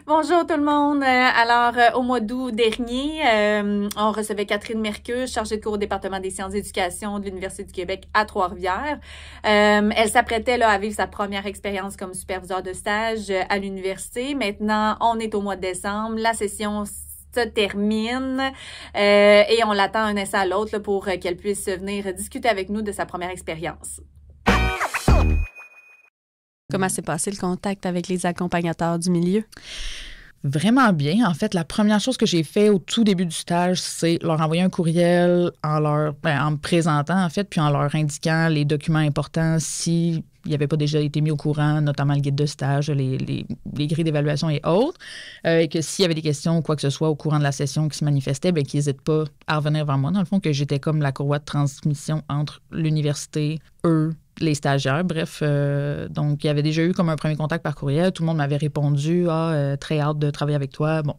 Bonjour tout le monde. Au mois d'août dernier, on recevait Catherine Mercure, chargée de cours au département des sciences d'éducation de l'Université du Québec à Trois-Rivières. Elle s'apprêtait là à vivre sa première expérience comme superviseur de stage à l'université. Maintenant, on est au mois de décembre. La session se termine et on l'attend un instant à l'autre là, pour qu'elle puisse venir discuter avec nous de sa première expérience. Comment s'est passé le contact avec les accompagnateurs du milieu? Vraiment bien. En fait, la première chose que j'ai fait au tout début du stage, c'est leur envoyer un courriel en me présentant, en fait, puis en leur indiquant les documents importants s'ils n'avaient pas déjà été mis au courant, notamment le guide de stage, les grilles d'évaluation et autres, et que s'il y avait des questions ou quoi que ce soit au courant de la session qui se manifestaient, bien, qu'ils n'hésitent pas à revenir vers moi. Dans le fond, que j'étais comme la courroie de transmission entre l'université, eux, les stagiaires, bref. Donc, il y avait déjà eu comme un premier contact par courriel. Tout le monde m'avait répondu « très hâte de travailler avec toi. » Bon.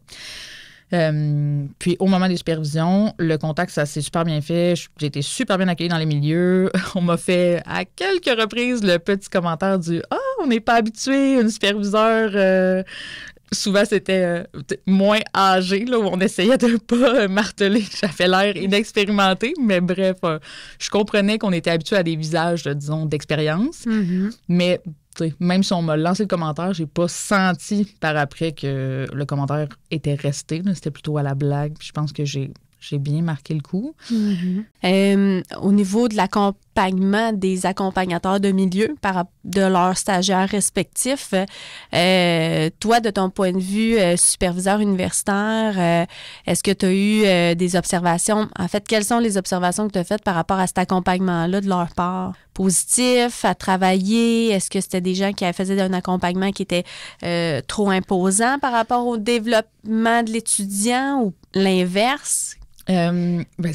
Puis, au moment des supervisions, le contact, ça s'est super bien fait. J'ai été super bien accueillie dans les milieux. On m'a fait à quelques reprises le petit commentaire du « Ah, on n'est pas habitué, une superviseure... Souvent, c'était moins âgé, là, où on essayait de ne pas marteler. J'avais l'air inexpérimenté, mais bref, je comprenais qu'on était habitué à des visages, disons, d'expérience. Mm-hmm. Mais même si on m'a lancé le commentaire, j'ai pas senti par après que le commentaire était resté. Là. C'était plutôt à la blague. Puis je pense que j'ai bien marqué le coup. Mm-hmm. Au niveau de l'accompagnement des accompagnateurs de milieu de leurs stagiaires respectifs, toi, de ton point de vue superviseur universitaire, est-ce que tu as eu des observations? En fait, quelles sont les observations que tu as faites par rapport à cet accompagnement-là de leur part? Positif, à travailler? Est-ce que c'était des gens qui faisaient un accompagnement qui était trop imposant par rapport au développement de l'étudiant ou l'inverse? C'est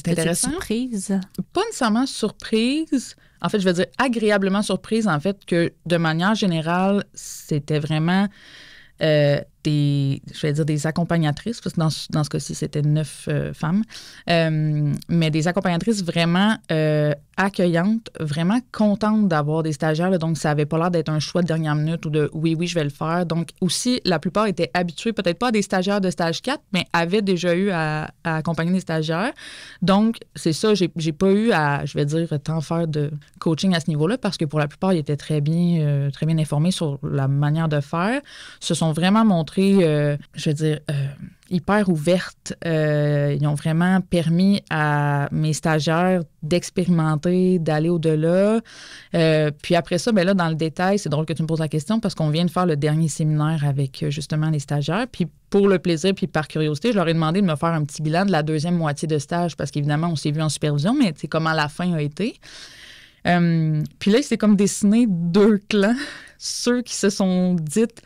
intéressant. Surprise? Pas nécessairement surprise. En fait, je veux dire agréablement surprise, en fait, que de manière générale, c'était vraiment des accompagnatrices, parce que dans ce cas-ci, c'était 9 femmes, mais des accompagnatrices vraiment accueillantes, vraiment contentes d'avoir des stagiaires. Là, donc, ça n'avait pas l'air d'être un choix de dernière minute ou de « oui, je vais le faire ». Donc, aussi, la plupart étaient habitués, peut-être pas à des stagiaires de stage 4, mais avaient déjà eu à accompagner des stagiaires. Donc, c'est ça, j'ai pas eu à, je vais dire, tant faire de coaching à ce niveau-là, parce que pour la plupart, ils étaient très bien informés sur la manière de faire, se sont vraiment montrés, je veux dire, hyper ouvertes. Ils ont vraiment permis à mes stagiaires d'expérimenter, d'aller au-delà. Puis après ça, bien là, dans le détail, c'est drôle que tu me poses la question parce qu'on vient de faire le dernier séminaire avec justement les stagiaires. Puis pour le plaisir puis par curiosité, je leur ai demandé de me faire un petit bilan de la deuxième moitié de stage parce qu'évidemment, on s'est vu en supervision, mais c'est comment la fin a été. Puis là, il s'est comme dessiné deux clans. Ceux qui se sont dites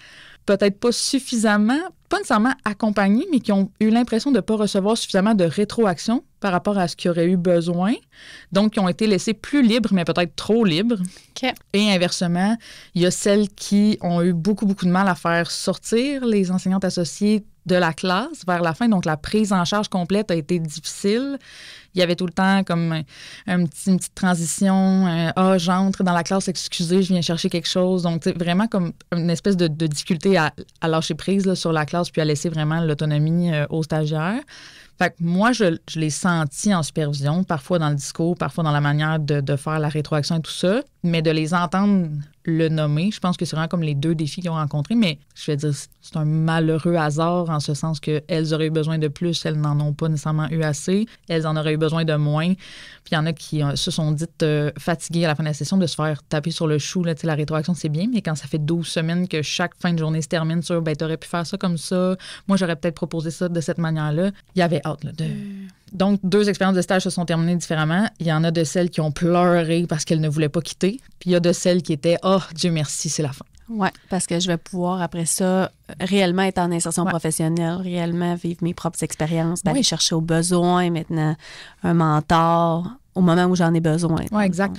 peut-être pas suffisamment, pas nécessairement accompagnés, mais qui ont eu l'impression de ne pas recevoir suffisamment de rétroaction par rapport à ce qu'ils auraient eu besoin. Donc, qui ont été laissés plus libres, mais peut-être trop libres. Okay. Et inversement, il y a celles qui ont eu beaucoup de mal à faire sortir les enseignantes associées de la classe vers la fin. Donc, la prise en charge complète a été difficile. Il y avait tout le temps comme une petite transition. J'entre dans la classe, excusez, je viens chercher quelque chose. Donc, vraiment comme une espèce de difficulté à lâcher prise là, sur la classe puis à laisser vraiment l'autonomie aux stagiaires. Fait que moi, je l'ai senti en supervision, parfois dans le discours, parfois dans la manière de faire la rétroaction et tout ça, mais de les entendre le nommer, je pense que c'est vraiment comme les deux défis qu'ils ont rencontrés, mais je vais dire, c'est un malheureux hasard en ce sens qu'elles auraient eu besoin de plus, elles n'en ont pas nécessairement eu assez, elles en auraient eu besoin de moins, puis il y en a qui se sont dites fatiguées à la fin de la session de se faire taper sur le chou, là, la rétroaction c'est bien, mais quand ça fait 12 semaines que chaque fin de journée se termine sur, ben t'aurais pu faire ça comme ça, moi j'aurais peut-être proposé ça de cette manière-là, il y avait hâte là, de... Donc, 2 expériences de stage se sont terminées différemment. Il y en a de celles qui ont pleuré parce qu'elles ne voulaient pas quitter. Puis il y a de celles qui étaient « Oh, Dieu merci, c'est la fin ». Oui, parce que je vais pouvoir, après ça, réellement être en insertion professionnelle, réellement vivre mes propres expériences, aller chercher au besoin maintenant un mentor au moment où j'en ai besoin. Oui, exact.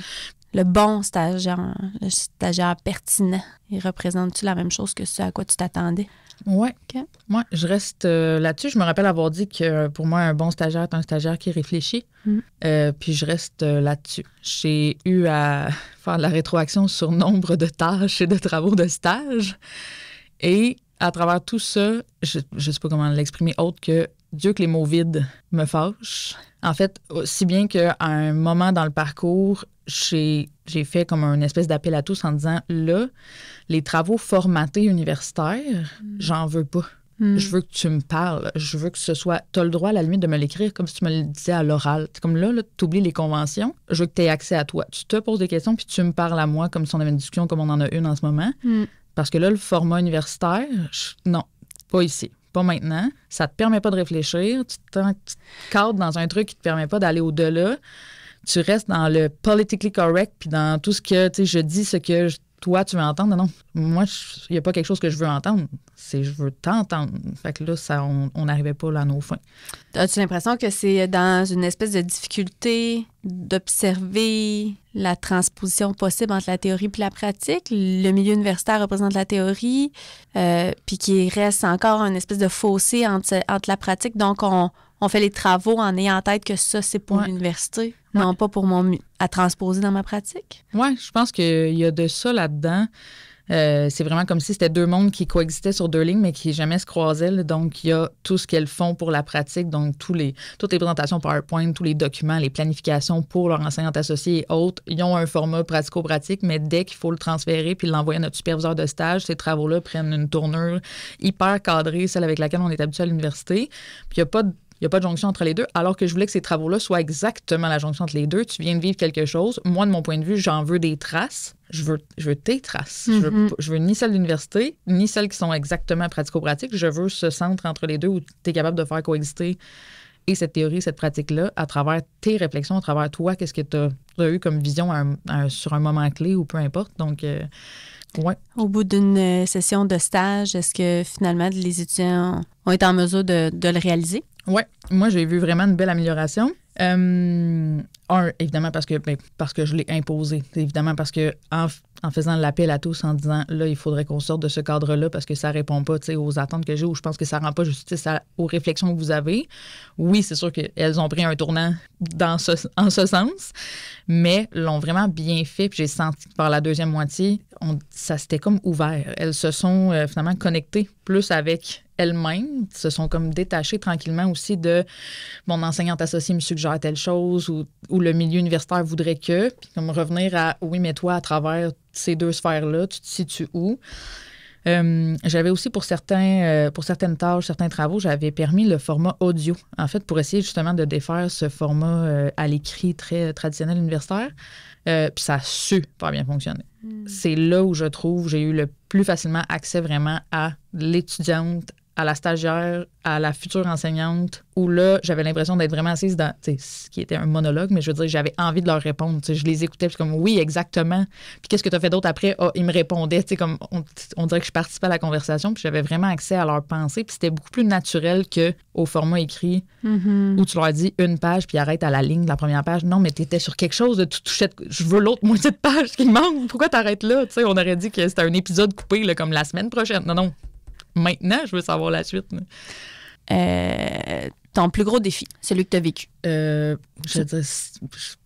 Le bon stagiaire, le stagiaire pertinent, il représente-tu la même chose que ce à quoi tu t'attendais? Oui. Okay. Moi, je reste là-dessus. Je me rappelle avoir dit que pour moi, un bon stagiaire est un stagiaire qui réfléchit. Puis je reste là-dessus. J'ai eu à faire de la rétroaction sur nombre de tâches et de travaux de stage. Et à travers tout ça, je sais pas comment l'exprimer autre que Dieu que les mots vides me fâchent. En fait, si bien qu'à un moment dans le parcours, j'ai fait comme une espèce d'appel à tous en disant, là, les travaux formatés universitaires, j'en veux pas. Je veux que tu me parles. Je veux que ce soit... Tu as le droit, à la limite, de me l'écrire comme si tu me le disais à l'oral. C'est comme là tu oublies les conventions. Je veux que tu aies accès à toi. Tu te poses des questions, puis tu me parles à moi comme si on avait une discussion comme on en a une en ce moment. Parce que là, le format universitaire, non, pas ici. Pas maintenant. Ça te permet pas de réfléchir. Tu te cadres dans un truc qui te permet pas d'aller au-delà. Tu restes dans le politically correct puis dans tout ce que, tu sais, je dis ce que toi, tu veux entendre. Non, moi, il n'y a pas quelque chose que je veux entendre. C'est je veux t'entendre. Fait que là, on n'arrivait pas là à nos fins. As-tu l'impression que c'est dans une espèce de difficulté d'observer la transposition possible entre la théorie et la pratique? Le milieu universitaire représente la théorie, puis qu'il reste encore une espèce de fossé entre la pratique. Donc, on fait les travaux en ayant en tête que ça, c'est pour l'université, non pas pour à transposer dans ma pratique. Oui, je pense qu'il y a de ça là-dedans. C'est vraiment comme si c'était deux mondes qui coexistaient sur deux lignes, mais qui jamais se croisaient. Là. Donc, il y a tout ce qu'elles font pour la pratique, donc toutes les présentations PowerPoint, tous les documents, les planifications pour leurs enseignantes associées et autres, ils ont un format pratico-pratique, mais dès qu'il faut le transférer puis l'envoyer à notre superviseur de stage, ces travaux-là prennent une tournure hyper cadrée, celle avec laquelle on est habitué à l'université. Puis, il n'y a pas de jonction entre les deux, alors que je voulais que ces travaux-là soient exactement la jonction entre les deux. Tu viens de vivre quelque chose. Moi, de mon point de vue, j'en veux des traces. Je veux tes traces. Je veux ni celles d'université, ni celles qui sont exactement pratico-pratiques. Je veux ce centre entre les deux où tu es capable de faire coexister et cette théorie, cette pratique-là, à travers tes réflexions, à travers toi, qu'est-ce que tu as eu comme vision sur un moment clé ou peu importe. Donc, ouais. Au bout d'une session de stage, est-ce que finalement les étudiants ont été en mesure de le réaliser? Oui, moi, j'ai vu vraiment une belle amélioration. Évidemment, parce que je l'ai imposé. Évidemment, parce que en faisant l'appel à tous, en disant, là, il faudrait qu'on sorte de ce cadre-là parce que ça répond pas aux attentes que j'ai ou je pense que ça rend pas justice aux réflexions que vous avez. Oui, c'est sûr qu'elles ont pris un tournant en ce sens, mais l'ont vraiment bien fait. Puis j'ai senti que par la deuxième moitié, ça s'était comme ouvert. Elles se sont finalement connectées plus avec elles-mêmes, se sont comme détachées tranquillement aussi de mon enseignante associée me suggère telle chose ou le milieu universitaire voudrait que, puis comme revenir à oui, mais toi, à travers ces deux sphères-là, tu te situes où? J'avais aussi pour certaines tâches, certains travaux, j'avais permis le format audio, en fait, pour essayer justement de défaire ce format à l'écrit très traditionnel universitaire. Puis ça a super bien fonctionné. C'est là où je trouve j'ai eu le plus facilement accès vraiment à l'étudiante, à la stagiaire, à la future enseignante, où là, j'avais l'impression d'être vraiment assise dans, ce qui était un monologue, mais je veux dire, j'avais envie de leur répondre. Je les écoutais, puis comme, oui, exactement. Puis qu'est-ce que tu as fait d'autre après? Ah, ils me répondaient, comme on dirait que je participais à la conversation, puis j'avais vraiment accès à leurs pensées, puis c'était beaucoup plus naturel qu'au format écrit, où tu leur dis une page, puis arrête à la ligne de la première page. Non, mais tu étais sur quelque chose, tu touchais, je veux l'autre moitié de page qui me manque. Pourquoi t'arrêtes là? On aurait dit que c'était un épisode coupé, là, comme la semaine prochaine. Non. Maintenant, je veux savoir la suite. Ton plus gros défi, celui que tu as vécu? Je veux dire,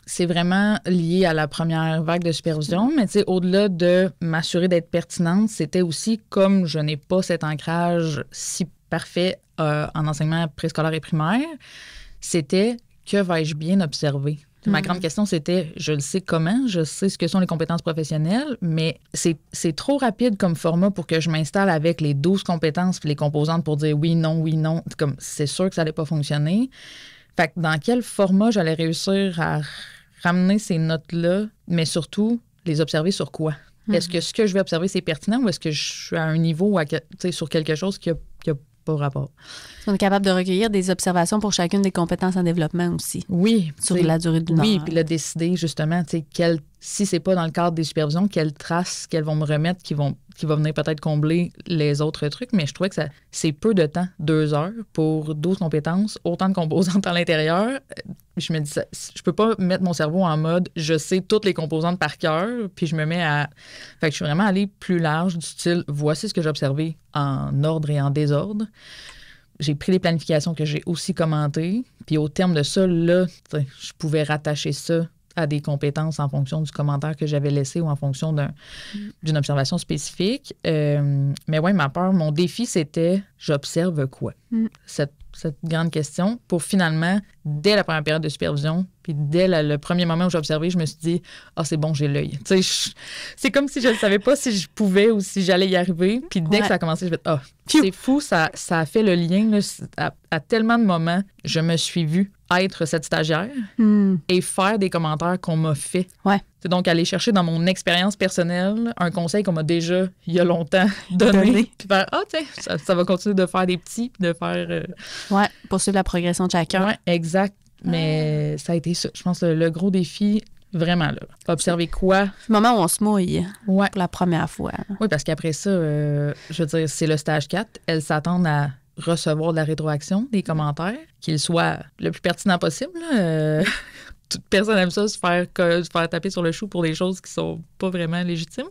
c'est vraiment lié à la première vague de supervision, mais au-delà de m'assurer d'être pertinente, c'était aussi comme je n'ai pas cet ancrage si parfait en enseignement préscolaire et primaire, c'était que vais-je bien observer? Ma grande question, c'était, je le sais comment, je sais ce que sont les compétences professionnelles, mais c'est trop rapide comme format pour que je m'installe avec les 12 compétences puis les composantes pour dire oui, non. Comme c'est sûr que ça n'allait pas fonctionner. Fait que dans quel format j'allais réussir à ramener ces notes-là, mais surtout les observer sur quoi? Est-ce que ce que je vais observer, c'est pertinent ou est-ce que je suis à un niveau sur quelque chose qui a pas rapport? On est capable de recueillir des observations pour chacune des compétences en développement aussi. Oui. Sur la durée d'une heure. Oui, puis là, décider justement, si c'est pas dans le cadre des supervisions, quelles traces qu'elles vont me remettre qui va venir peut-être combler les autres trucs. Mais je trouvais que c'est peu de temps, 2 heures pour 12 compétences, autant de composantes à l'intérieur. Je me dis, je peux pas mettre mon cerveau en mode, je sais toutes les composantes par cœur, puis je me mets à... Fait que je suis vraiment allée plus large du style, voici ce que j'ai observé en ordre et en désordre. J'ai pris les planifications que j'ai aussi commentées. Puis au terme de ça, là, je pouvais rattacher ça à des compétences en fonction du commentaire que j'avais laissé ou en fonction d'une observation spécifique. Mais oui, ma peur, mon défi, c'était j'observe quoi? Cette grande question pour finalement, dès la première période de supervision, puis dès le premier moment où j'ai observé, je me suis dit « Ah, c'est bon, j'ai l'œil. » Tu sais, c'est comme si je ne savais pas si je pouvais ou si j'allais y arriver. Puis dès que ça a commencé, je me suis dit « Ah, c'est fou, ça a fait le lien. Là, à tellement de moments, je me suis vue être cette stagiaire et faire des commentaires qu'on m'a fait. C'est donc aller chercher dans mon expérience personnelle un conseil qu'on m'a déjà, il y a longtemps, donné. Puis faire « Ah, tiens, ça va continuer de faire des petits, puis de faire... poursuivre la progression de chacun. Oui, exact. Mais ça a été ça. Je pense que le gros défi, vraiment, là. Observer quoi? Le moment où on se mouille pour la première fois. Oui, parce qu'après ça, je veux dire, c'est le stage 4. Elles s'attendent à recevoir de la rétroaction, des commentaires, qu'ils soient le plus pertinents possible. Toute personne aime ça, se faire taper sur le chou pour des choses qui sont pas vraiment légitimes.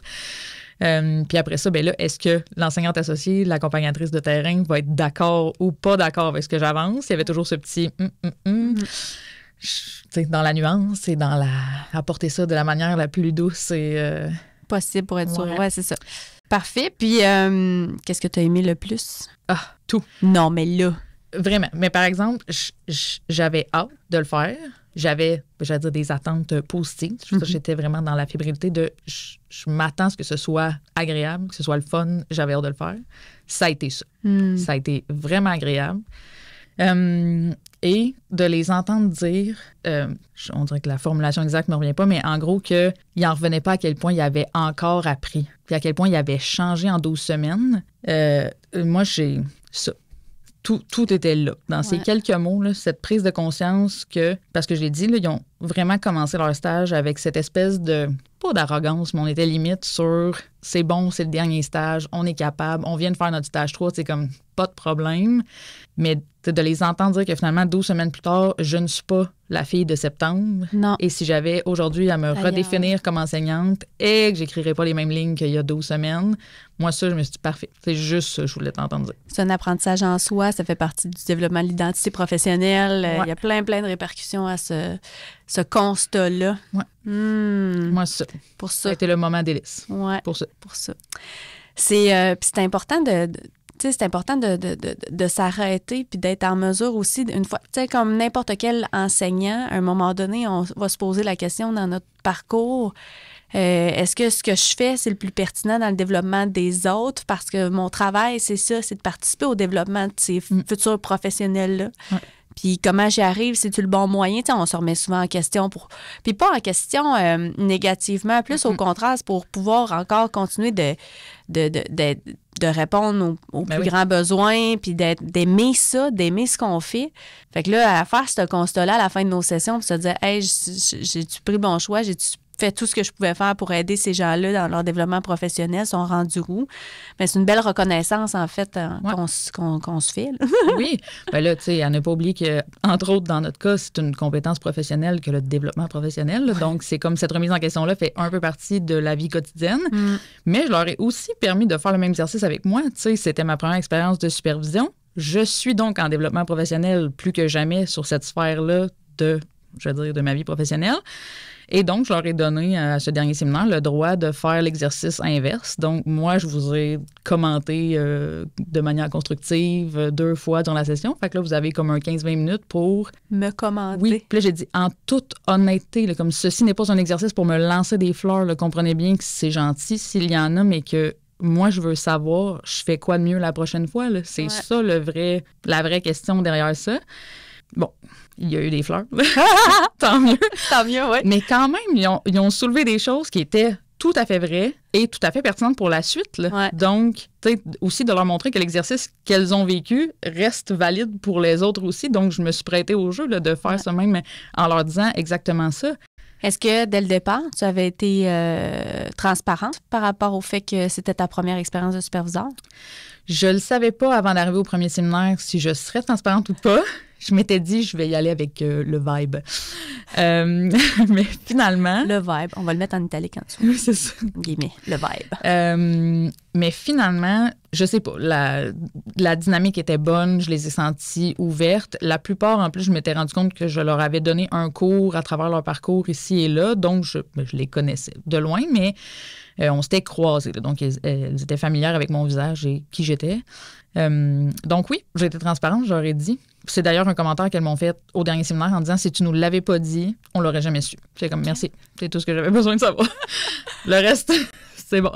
Puis après ça, ben là, est-ce que l'enseignante associée, l'accompagnatrice de terrain va être d'accord ou pas d'accord avec ce que j'avance? Il y avait toujours ce petit dans la nuance et dans apporter ça de la manière la plus douce et possible pour être sûr. Ouais, c'est ça. Parfait. Puis, qu'est-ce que tu as aimé le plus? Ah, tout. Non, mais là. Vraiment. Mais par exemple, j'avais hâte de le faire. J'avais, j'allais dire, des attentes positives. J'étais vraiment dans la fébrilité de je m'attends à ce que ce soit agréable, que ce soit le fun. J'avais hâte de le faire. Ça a été ça. Ça a été vraiment agréable. Et de les entendre dire, on dirait que la formulation exacte ne me revient pas, mais en gros qu'ils n'en revenaient pas à quel point ils avaient encore appris, puis à quel point ils avaient changé en 12 semaines. Moi, j'ai ça. Tout était là. Dans ces quelques mots, là, cette prise de conscience que, parce que je l'ai dit, là, ils ont vraiment commencé leur stage avec cette espèce de, pas d'arrogance, mais on était limite sur c'est bon, c'est le dernier stage, on est capable, on vient de faire notre stage 3, c'est comme pas de problème. Mais de les entendre dire que finalement, 12 semaines plus tard, je ne suis pas la fille de septembre. Non. Et si j'avais aujourd'hui à me redéfinir comme enseignante et que j'écrirais pas les mêmes lignes qu'il y a 12 semaines, moi, ça, je me suis dit, parfait. C'est juste ça que je voulais t'entendre dire. C'est un apprentissage en soi, ça fait partie du développement de l'identité professionnelle. Il y a plein de répercussions à ce constat-là. Moi, ça. Pour ça. Ça a été le moment délice. Pour ça. C'est important c'est important de s'arrêter puis d'être en mesure aussi, une fois, tu sais, comme n'importe quel enseignant, à un moment donné, on va se poser la question dans notre parcours, est-ce que ce que je fais, c'est le plus pertinent dans le développement des autres? Parce que mon travail, c'est ça, c'est de participer au développement de ces futurs professionnels-là. Puis comment j'y arrive, c'est-tu le bon moyen? T'sais, on se remet souvent en question puis pas en question négativement, plus au contraire, c'est pour pouvoir encore continuer de répondre aux plus grands besoins, puis d'aimer ça, d'aimer ce qu'on fait. Fait que là, à faire ce constat-là à la fin de nos sessions, pour se dire « Hey, j'ai-tu pris le bon choix? J'ai-tu fait tout ce que je pouvais faire pour aider ces gens-là dans leur développement professionnel? Sont rendus où? » Mais c'est une belle reconnaissance, en fait, qu'on se fait. Oui. Bien là, tu sais, à ne pas oublier que, entre autres, dans notre cas, c'est une compétence professionnelle que le développement professionnel. Donc, c'est comme cette remise en question-là fait un peu partie de la vie quotidienne. Mais je leur ai aussi permis de faire le même exercice avec moi. Tu sais, c'était ma première expérience de supervision. Je suis donc en développement professionnel plus que jamais sur cette sphère-là de ma vie professionnelle. Et donc, je leur ai donné à ce dernier séminaire le droit de faire l'exercice inverse. Donc, moi, je vous ai commenté de manière constructive 2 fois durant la session. Fait que là, vous avez comme un 15-20 minutes pour... me commenter. Oui. Puis là, j'ai dit, en toute honnêteté, là, comme ceci n'est pas un exercice pour me lancer des fleurs, là, comprenez bien que c'est gentil s'il y en a, mais que moi, je veux savoir, je fais quoi de mieux la prochaine fois? Là? C'est ça la vraie question derrière ça. Bon, il y a eu des fleurs. Tant mieux. Tant mieux, oui. Mais quand même, ils ont soulevé des choses qui étaient tout à fait vraies et tout à fait pertinentes pour la suite. Là. Donc, tu sais, aussi de leur montrer que l'exercice qu'elles ont vécu reste valide pour les autres aussi. Donc, je me suis prêtée au jeu là, de faire ça même en leur disant exactement ça. Est-ce que, dès le départ, tu avais été transparente par rapport au fait que c'était ta première expérience de superviseur? Je le savais pas avant d'arriver au premier séminaire si je serais transparente ou pas. Je m'étais dit, je vais y aller avec le vibe. Mais finalement... Le vibe. On va le mettre en italique en dessous. Oui, c'est ça. Guillemets, le vibe. Mais finalement, je sais pas, la dynamique était bonne, je les ai senties ouvertes. La plupart, en plus, je m'étais rendu compte que je leur avais donné un cours à travers leur parcours ici et là, donc je les connaissais de loin, mais on s'était croisés. Là, donc, elles étaient familières avec mon visage et qui j'étais. Donc oui, j'ai été transparente, je leur ai dit. C'est d'ailleurs un commentaire qu'elles m'ont fait au dernier séminaire en disant « Si tu nous l'avais pas dit, on l'aurait jamais su. » C'est comme « Merci, c'est tout ce que j'avais besoin de savoir. » Le reste, c'est bon.